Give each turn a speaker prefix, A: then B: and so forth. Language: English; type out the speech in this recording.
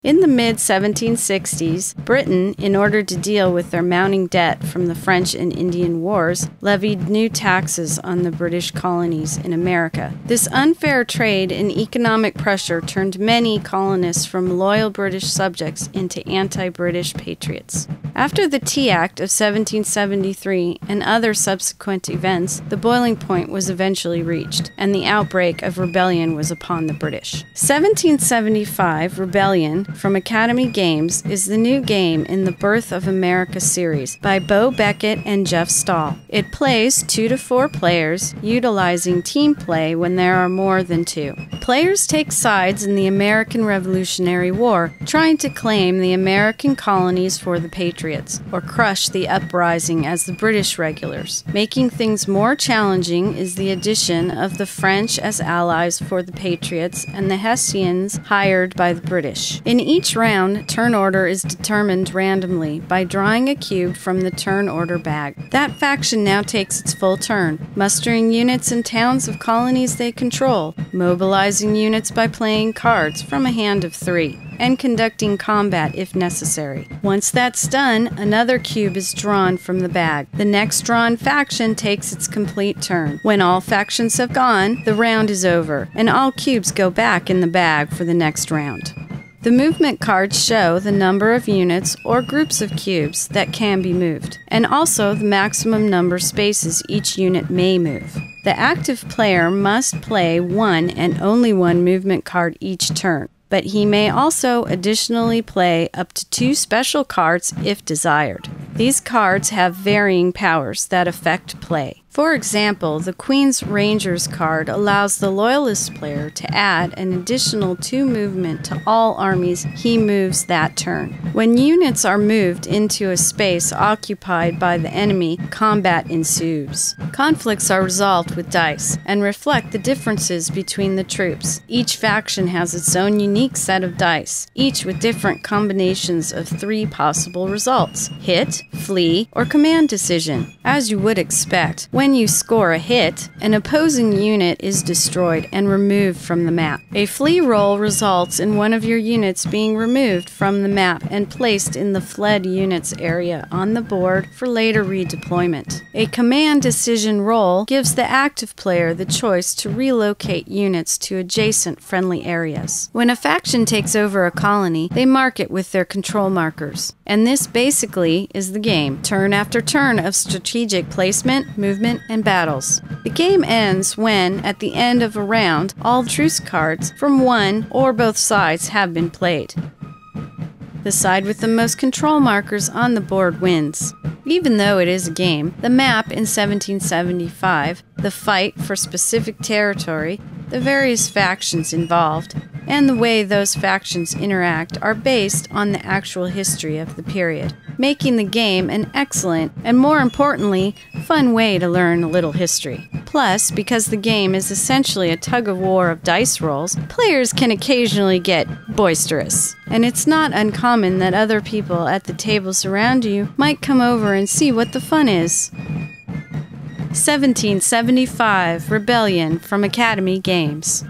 A: In the mid-1760s, Britain, in order to deal with their mounting debt from the French and Indian Wars, levied new taxes on the British colonies in America. This unfair trade and economic pressure turned many colonists from loyal British subjects into anti-British patriots. After the Tea Act of 1773 and other subsequent events, the boiling point was eventually reached, and the outbreak of rebellion was upon the British. 1775 Rebellion from Academy Games is the new game in the Birth of America series by Bo Beckett and Jeff Stahl. It plays 2 to 4 players, utilizing team play when there are more than 2. Players take sides in the American Revolutionary War, trying to claim the American colonies for the Patriots, or crush the uprising as the British regulars. Making things more challenging is the addition of the French as allies for the Patriots and the Hessians hired by the British. In each round, turn order is determined randomly by drawing a cube from the turn order bag. That faction now takes its full turn, mustering units and towns of colonies they control, mobilizing units by playing cards from a hand of 3, and conducting combat if necessary. Once that's done, another cube is drawn from the bag. The next drawn faction takes its complete turn. When all factions have gone, the round is over, and all cubes go back in the bag for the next round. The movement cards show the number of units or groups of cubes that can be moved, and also the maximum number of spaces each unit may move. The active player must play one and only one movement card each turn, but he may also additionally play up to 2 special cards if desired. These cards have varying powers that affect play. For example, the Queen's Rangers card allows the Loyalist player to add an additional 2 movement to all armies he moves that turn. When units are moved into a space occupied by the enemy, combat ensues. Conflicts are resolved with dice and reflect the differences between the troops. Each faction has its own unique set of dice, each with different combinations of 3 possible results: hit, flee, or command decision. As you would expect, when you score a hit, an opposing unit is destroyed and removed from the map. A flee roll results in one of your units being removed from the map and placed in the fled units area on the board for later redeployment. A command decision roll gives the active player the choice to relocate units to adjacent friendly areas. When a faction takes over a colony, they mark it with their control markers. And this basically is the game, turn after turn of strategic placement, movement, and battles. The game ends when, at the end of a round, all truce cards from one or both sides have been played. The side with the most control markers on the board wins. Even though it is a game, the map in 1775, the fight for specific territory, the various factions involved, and the way those factions interact are based on the actual history of the period, making the game an excellent and, more importantly, fun way to learn a little history. Plus, because the game is essentially a tug-of-war of dice rolls, players can occasionally get boisterous. And it's not uncommon that other people at the tables around you might come over and see what the fun is. 1775 Rebellion from Academy Games.